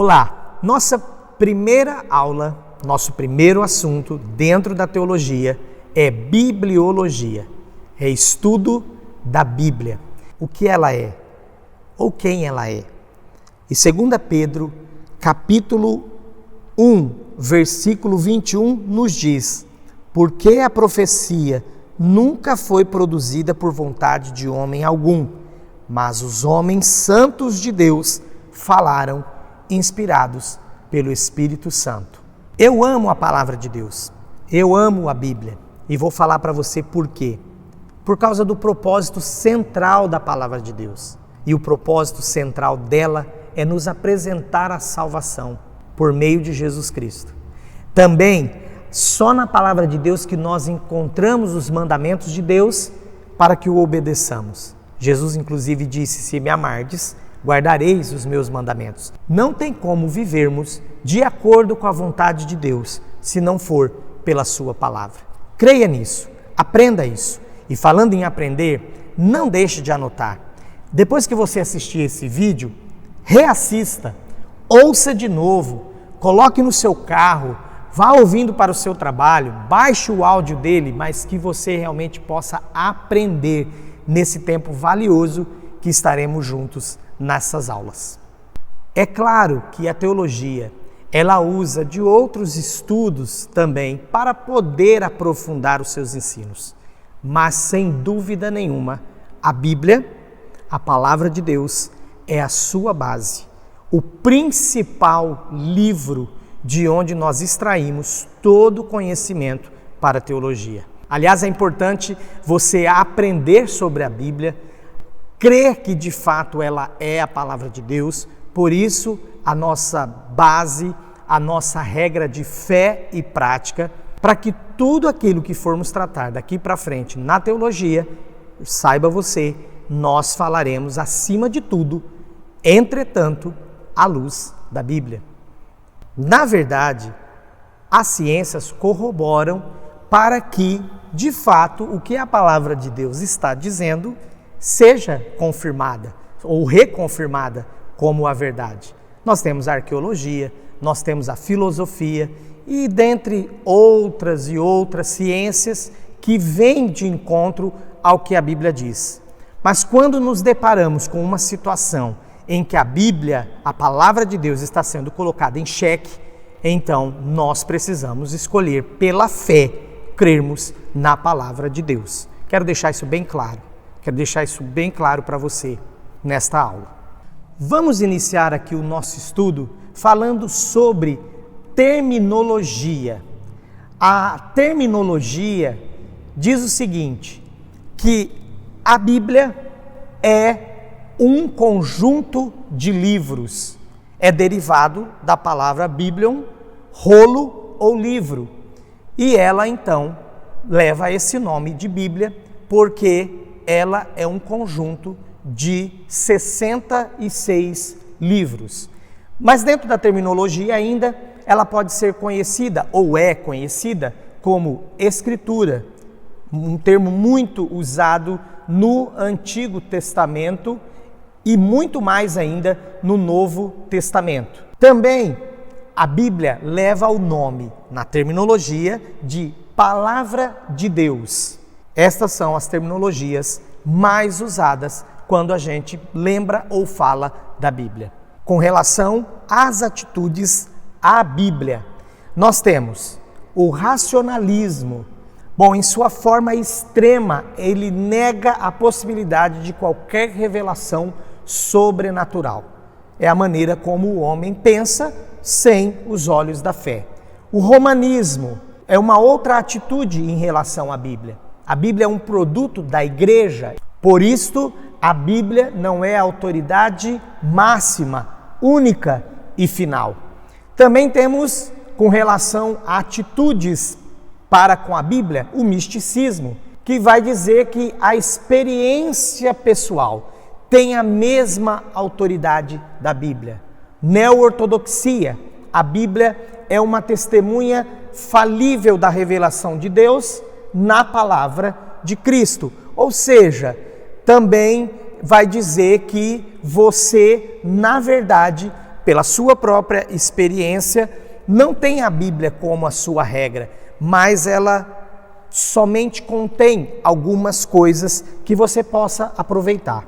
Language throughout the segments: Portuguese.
Olá, nossa primeira aula, nosso primeiro assunto dentro da teologia é bibliologia, é estudo da Bíblia, o que ela é ou quem ela é. E 2 Pedro, capítulo 1, versículo 21 nos diz: porque a profecia nunca foi produzida por vontade de homem algum, mas os homens santos de Deus falaram inspirados pelo Espírito Santo. Eu amo a palavra de Deus, eu amo a Bíblia e vou falar para você por quê. Por causa do propósito central da palavra de Deus. E o propósito central dela é nos apresentar a salvação por meio de Jesus Cristo. Também, só na palavra de Deus que nós encontramos os mandamentos de Deus para que o obedeçamos. Jesus inclusive disse: se me amardes, guardareis os meus mandamentos. Não tem como vivermos de acordo com a vontade de Deus, se não for pela sua palavra. Creia nisso, aprenda isso. E falando em aprender, não deixe de anotar. Depois que você assistir esse vídeo, reassista, ouça de novo, coloque no seu carro, vá ouvindo para o seu trabalho, baixe o áudio dele, mas que você realmente possa aprender nesse tempo valioso que estaremos juntos nessas aulas. É claro que a teologia, ela usa de outros estudos também para poder aprofundar os seus ensinos. Mas sem dúvida nenhuma, a Bíblia, a palavra de Deus, é a sua base, o principal livro de onde nós extraímos todo o conhecimento para a teologia. Aliás, é importante você aprender sobre a Bíblia, crer que de fato ela é a palavra de Deus, por isso a nossa base, a nossa regra de fé e prática, para que tudo aquilo que formos tratar daqui para frente na teologia, saiba você, nós falaremos acima de tudo, entretanto, à luz da Bíblia. Na verdade, as ciências corroboram para que, de fato, o que a palavra de Deus está dizendo seja confirmada ou reconfirmada como a verdade. Nós temos a arqueologia, nós temos a filosofia e dentre outras e outras ciências que vêm de encontro ao que a Bíblia diz. Mas quando nos deparamos com uma situação em que a Bíblia, a palavra de Deus, está sendo colocada em xeque, então nós precisamos escolher pela fé crermos na palavra de Deus. Quero deixar isso bem claro para você nesta aula. Vamos iniciar aqui o nosso estudo falando sobre terminologia. A terminologia diz o seguinte, que a Bíblia é um conjunto de livros. É derivado da palavra biblion, rolo ou livro. E ela então leva esse nome de Bíblia porque ela é um conjunto de 66 livros. Mas dentro da terminologia ainda, ela pode ser conhecida ou é conhecida como Escritura, um termo muito usado no Antigo Testamento e muito mais ainda no Novo Testamento. Também a Bíblia leva o nome, na terminologia, de Palavra de Deus. Estas são as terminologias mais usadas quando a gente lembra ou fala da Bíblia. Com relação às atitudes à Bíblia, nós temos o racionalismo. Bom, em sua forma extrema, ele nega a possibilidade de qualquer revelação sobrenatural. É a maneira como o homem pensa sem os olhos da fé. O romanismo é uma outra atitude em relação à Bíblia. A Bíblia é um produto da igreja, por isto a Bíblia não é a autoridade máxima, única e final. Também temos, com relação a atitudes para com a Bíblia, o misticismo, que vai dizer que a experiência pessoal tem a mesma autoridade da Bíblia. Neo-ortodoxia, a Bíblia é uma testemunha falível da revelação de Deus na palavra de Cristo. Ou seja, também vai dizer que você, na verdade, pela sua própria experiência, não tem a Bíblia como a sua regra, mas ela somente contém algumas coisas que você possa aproveitar.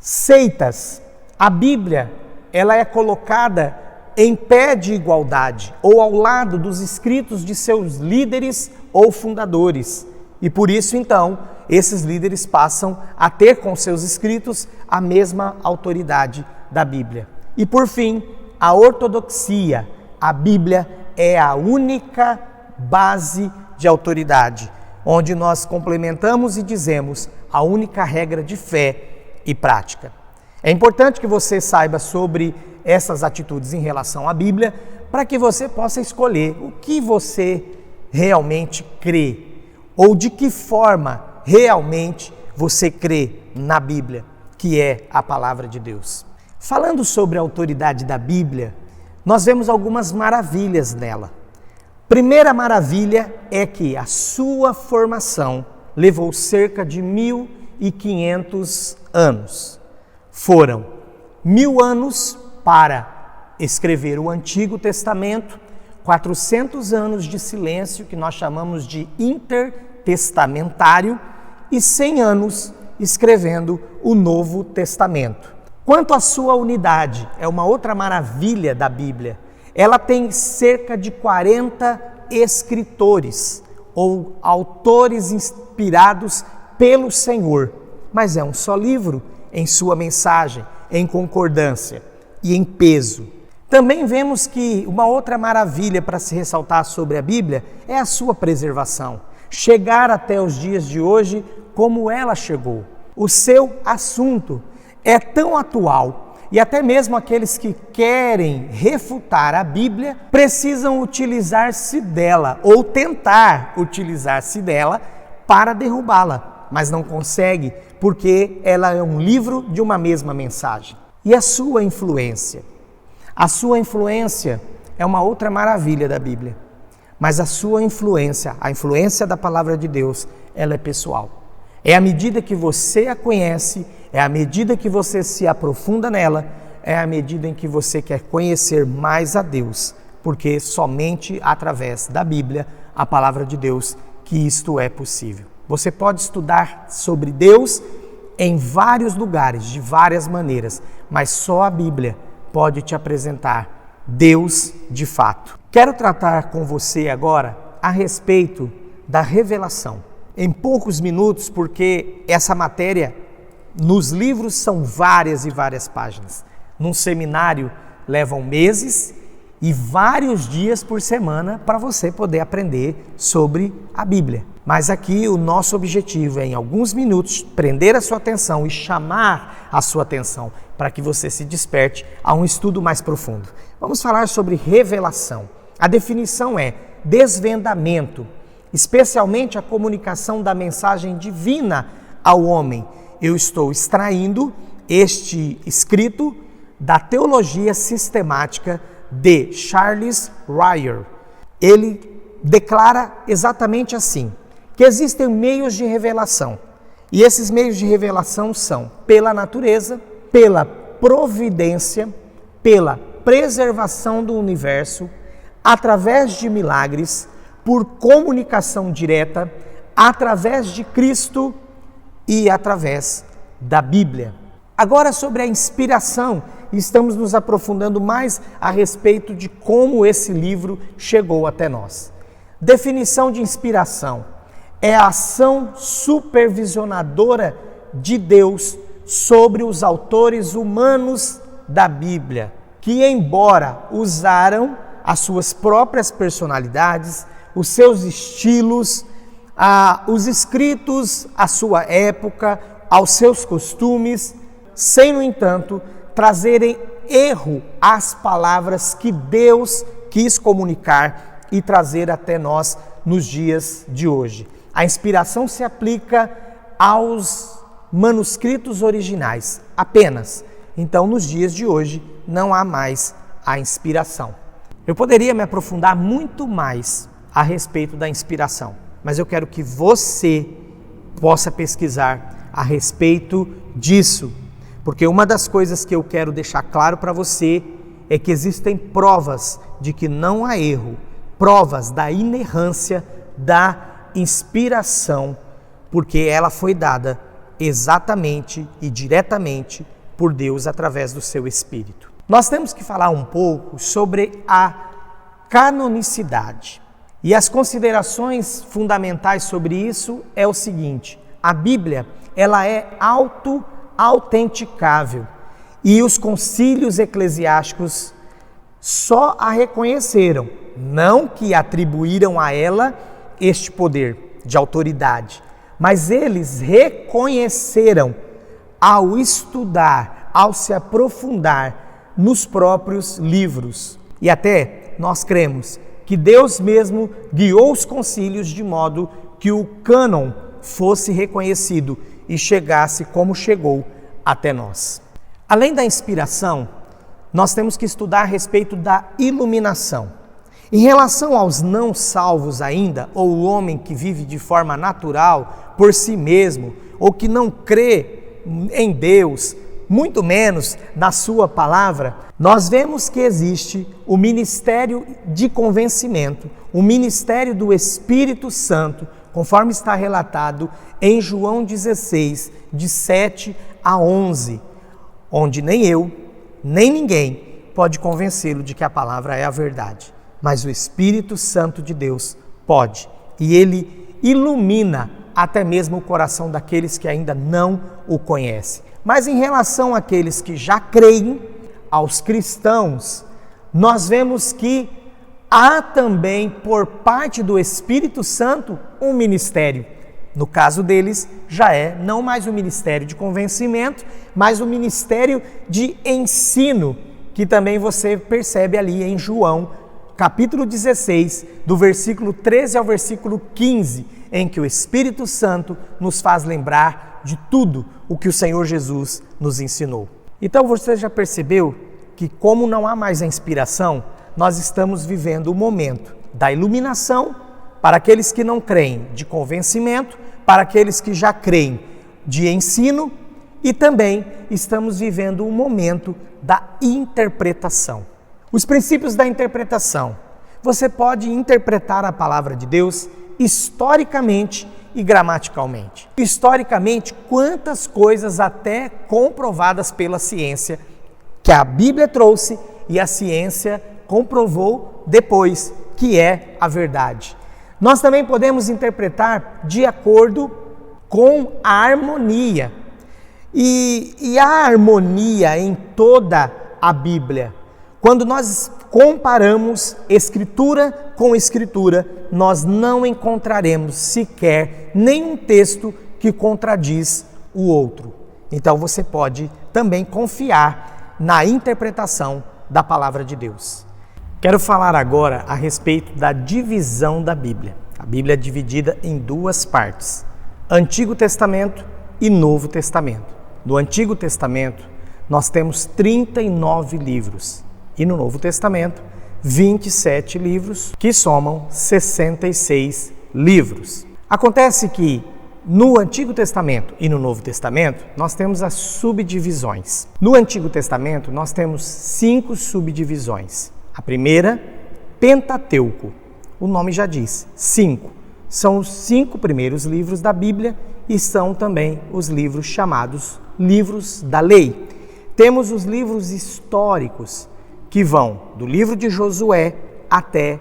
Seitas. A Bíblia, ela é colocada em pé de igualdade ou ao lado dos escritos de seus líderes ou fundadores. E por isso, então, esses líderes passam a ter com seus escritos a mesma autoridade da Bíblia. E por fim, a ortodoxia. A Bíblia é a única base de autoridade, onde nós complementamos e dizemos a única regra de fé e prática. É importante que você saiba sobre essas atitudes em relação à Bíblia, para que você possa escolher o que você realmente crê, ou de que forma realmente você crê na Bíblia, que é a palavra de Deus. Falando sobre a autoridade da Bíblia, nós vemos algumas maravilhas nela. Primeira maravilha é que a sua formação levou cerca de 1.500 anos. Foram 1.000 anos para escrever o Antigo Testamento, 400 anos de silêncio, que nós chamamos de intertestamentário, e 100 anos escrevendo o Novo Testamento. Quanto à sua unidade, é uma outra maravilha da Bíblia. Ela tem cerca de 40 escritores ou autores inspirados pelo Senhor, mas é um só livro em sua mensagem, em concordância e em peso. Também vemos que uma outra maravilha para se ressaltar sobre a Bíblia é a sua preservação. Chegar até os dias de hoje como ela chegou. O seu assunto é tão atual e até mesmo aqueles que querem refutar a Bíblia precisam utilizar-se dela ou tentar utilizar-se dela para derrubá-la, mas não consegue porque ela é um livro de uma mesma mensagem. E a sua influência? A sua influência é uma outra maravilha da Bíblia, mas a sua influência, a influência da palavra de Deus, ela é pessoal. É à medida que você a conhece, é à medida que você se aprofunda nela, é à medida em que você quer conhecer mais a Deus, porque somente através da Bíblia, a palavra de Deus, que isto é possível. Você pode estudar sobre Deus em vários lugares, de várias maneiras, mas só a Bíblia pode te apresentar Deus de fato. Quero tratar com você agora a respeito da revelação. Em poucos minutos, porque essa matéria nos livros são várias e várias páginas. Num seminário levam meses e vários dias por semana para você poder aprender sobre a Bíblia. Mas aqui o nosso objetivo é, em alguns minutos, prender a sua atenção e chamar a sua atenção para que você se desperte a um estudo mais profundo. Vamos falar sobre revelação. A definição é desvendamento, especialmente a comunicação da mensagem divina ao homem. Eu estou extraindo este escrito da Teologia Sistemática de Charles Ryrie. Ele declara exatamente assim, que existem meios de revelação, e esses meios de revelação são pela natureza, pela providência, pela preservação do universo, através de milagres, por comunicação direta, através de Cristo e através da Bíblia. Agora, sobre a inspiração, estamos nos aprofundando mais a respeito de como esse livro chegou até nós. Definição de inspiração é a ação supervisionadora de Deus sobre os autores humanos da Bíblia, que, embora usaram as suas próprias personalidades, os seus estilos, os escritos à sua época, aos seus costumes, sem, no entanto, trazerem erro às palavras que Deus quis comunicar e trazer até nós nos dias de hoje. A inspiração se aplica aos manuscritos originais apenas. Então, nos dias de hoje, não há mais a inspiração. Eu poderia me aprofundar muito mais a respeito da inspiração, mas eu quero que você possa pesquisar a respeito disso, porque uma das coisas que eu quero deixar claro para você é que existem provas de que não há erro, provas da inerrância, da inspiração, porque ela foi dada exatamente e diretamente por Deus através do seu Espírito. Nós temos que falar um pouco sobre a canonicidade. E as considerações fundamentais sobre isso é o seguinte: a Bíblia, ela é auto-autenticável e os concílios eclesiásticos só a reconheceram, não que atribuíram a ela este poder de autoridade, mas eles reconheceram ao estudar, ao se aprofundar nos próprios livros. E até nós cremos que Deus mesmo guiou os concílios de modo que o cânon fosse reconhecido e chegasse como chegou até nós. Além da inspiração, nós temos que estudar a respeito da iluminação. Em relação aos não salvos ainda, ou o homem que vive de forma natural, por si mesmo, ou que não crê em Deus, muito menos na sua palavra, nós vemos que existe o ministério de convencimento, o ministério do Espírito Santo, conforme está relatado em João 16, de 7 a 11, onde nem eu, nem ninguém pode convencê-lo de que a palavra é a verdade, mas o Espírito Santo de Deus pode, e ele ilumina até mesmo o coração daqueles que ainda não o conhecem. Mas em relação àqueles que já creem, aos cristãos, nós vemos que há também, por parte do Espírito Santo, um ministério. No caso deles, já é não mais o ministério de convencimento, mas o ministério de ensino, que também você percebe ali em João, capítulo 16, do versículo 13 ao versículo 15, em que o Espírito Santo nos faz lembrar de tudo o que o Senhor Jesus nos ensinou. Então você já percebeu que, como não há mais a inspiração, nós estamos vivendo o momento da iluminação para aqueles que não creem, de convencimento, para aqueles que já creem, de ensino, e também estamos vivendo o momento da interpretação. Os princípios da interpretação. Você pode interpretar a palavra de Deus historicamente e gramaticalmente. Historicamente, quantas coisas até comprovadas pela ciência que a Bíblia trouxe e a ciência comprovou depois que é a verdade. Nós também podemos interpretar de acordo com a harmonia. E a harmonia em toda a Bíblia. Quando nós comparamos Escritura com Escritura, nós não encontraremos sequer nenhum texto que contradiz o outro. Então você pode também confiar na interpretação da palavra de Deus. Quero falar agora a respeito da divisão da Bíblia. A Bíblia é dividida em duas partes: Antigo Testamento e Novo Testamento. No Antigo Testamento, nós temos 39 livros. E no Novo Testamento, 27 livros, que somam 66 livros. Acontece que no Antigo Testamento e no Novo Testamento, nós temos as subdivisões. No Antigo Testamento, nós temos 5 subdivisões. A primeira, Pentateuco. O nome já diz, 5. São os 5 primeiros livros da Bíblia e são também os livros chamados livros da lei. Temos os livros históricos, que vão do livro de Josué até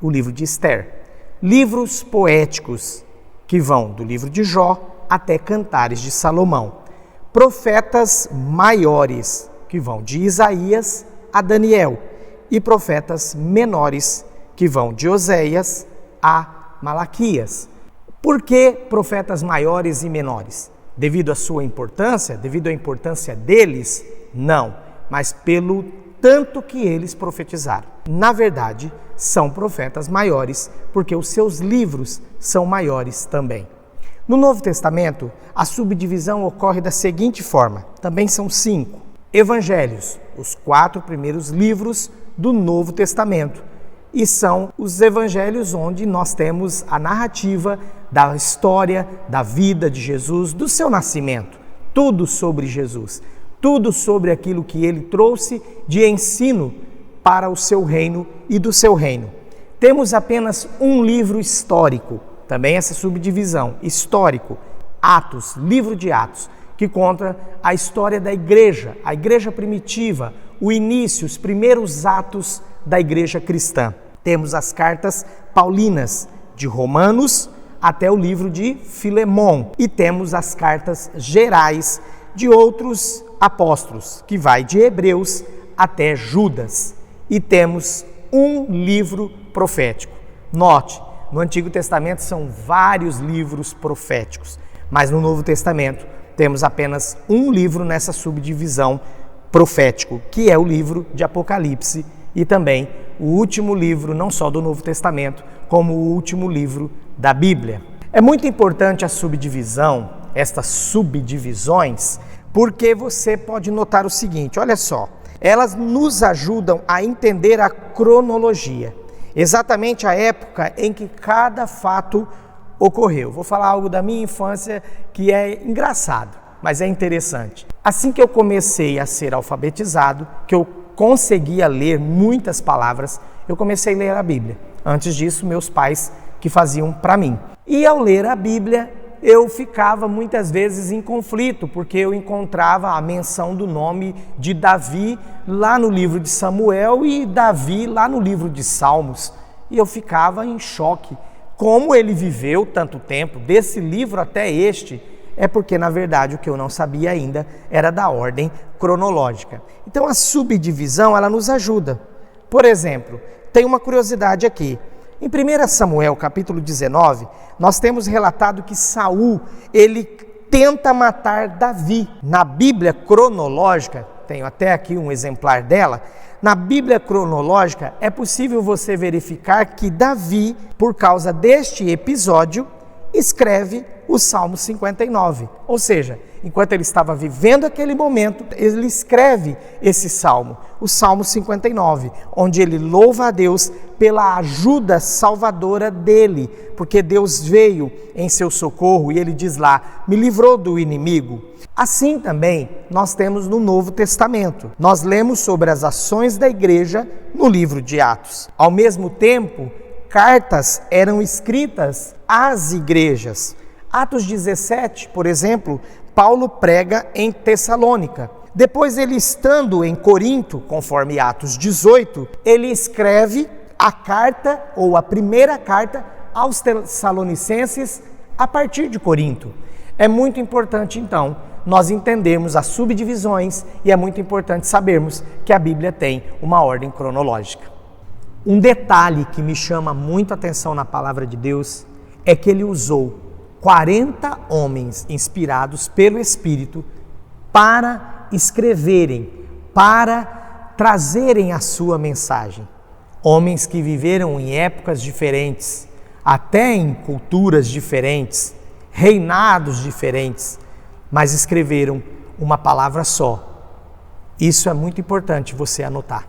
o livro de Esther. Livros poéticos, que vão do livro de Jó até Cantares de Salomão. Profetas maiores, que vão de Isaías a Daniel. E profetas menores, que vão de Oséias a Malaquias. Por que profetas maiores e menores? Devido à sua importância? Devido à importância deles? Não, mas pelo tanto que eles profetizaram. Na verdade, são profetas maiores, porque os seus livros são maiores também. No Novo Testamento, a subdivisão ocorre da seguinte forma, também são 5. Evangelhos, os 4 primeiros livros do Novo Testamento, e são os evangelhos onde nós temos a narrativa da história, da vida de Jesus, do seu nascimento, tudo sobre Jesus. tudo sobre aquilo que ele trouxe de ensino para o seu reino e do seu reino. Temos apenas um livro histórico, também essa subdivisão, histórico, Atos, livro de Atos, que conta a história da igreja, a igreja primitiva, o início, os primeiros atos da igreja cristã. Temos as cartas paulinas, de Romanos até o livro de Filemão, e temos as cartas gerais de outros apóstolos, que vai de Hebreus até Judas, e temos um livro profético. Note, no Antigo Testamento são vários livros proféticos, mas no Novo Testamento temos apenas um livro nessa subdivisão profético, que é o livro de Apocalipse, e também o último livro, não só do Novo Testamento, como o último livro da Bíblia. É muito importante a subdivisão, estas subdivisões, porque você pode notar o seguinte, olha só, elas nos ajudam a entender a cronologia, exatamente a época em que cada fato ocorreu. Vou falar algo da minha infância que é engraçado, mas é interessante. Assim que eu comecei a ser alfabetizado, que eu conseguia ler muitas palavras, eu comecei a ler a Bíblia. Antes disso, meus pais que faziam para mim. E ao ler a Bíblia, eu ficava muitas vezes em conflito, porque eu encontrava a menção do nome de Davi lá no livro de Samuel e Davi lá no livro de Salmos. E eu ficava em choque. Como ele viveu tanto tempo, desse livro até este, é porque, na verdade, o que eu não sabia ainda era da ordem cronológica. Então, a subdivisão, ela nos ajuda. Por exemplo, tem uma curiosidade aqui. Em 1 Samuel, capítulo 19, nós temos relatado que Saul, ele tenta matar Davi. Na Bíblia cronológica, tenho até aqui um exemplar dela, na Bíblia cronológica é possível você verificar que Davi, por causa deste episódio, escreve o Salmo 59, ou seja, enquanto ele estava vivendo aquele momento, ele escreve esse salmo, o Salmo 59, onde ele louva a Deus pela ajuda salvadora dele, porque Deus veio em seu socorro e ele diz lá, me livrou do inimigo. Assim também nós temos no Novo Testamento, nós lemos sobre as ações da igreja no livro de Atos. Ao mesmo tempo, cartas eram escritas às igrejas. Atos 17, por exemplo, Paulo prega em Tessalônica. Depois, ele estando em Corinto, conforme Atos 18, ele escreve a carta, ou a primeira carta, aos Tessalonicenses a partir de Corinto. É muito importante, então, nós entendermos as subdivisões e é muito importante sabermos que a Bíblia tem uma ordem cronológica. Um detalhe que me chama muito a atenção na palavra de Deus é que ele usou 40 homens inspirados pelo Espírito para escreverem, para trazerem a sua mensagem. Homens que viveram em épocas diferentes, até em culturas diferentes, reinados diferentes, mas escreveram uma palavra só. Isso é muito importante você anotar.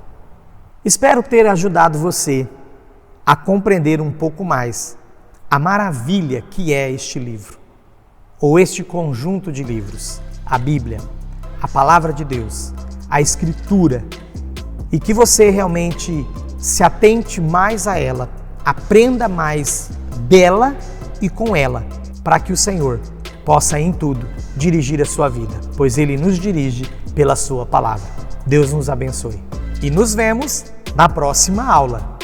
Espero ter ajudado você a compreender um pouco mais a maravilha que é este livro, ou este conjunto de livros, a Bíblia, a Palavra de Deus, a Escritura, e que você realmente se atente mais a ela, aprenda mais dela e com ela, para que o Senhor possa em tudo dirigir a sua vida, pois Ele nos dirige pela sua palavra. Deus nos abençoe. E nos vemos na próxima aula.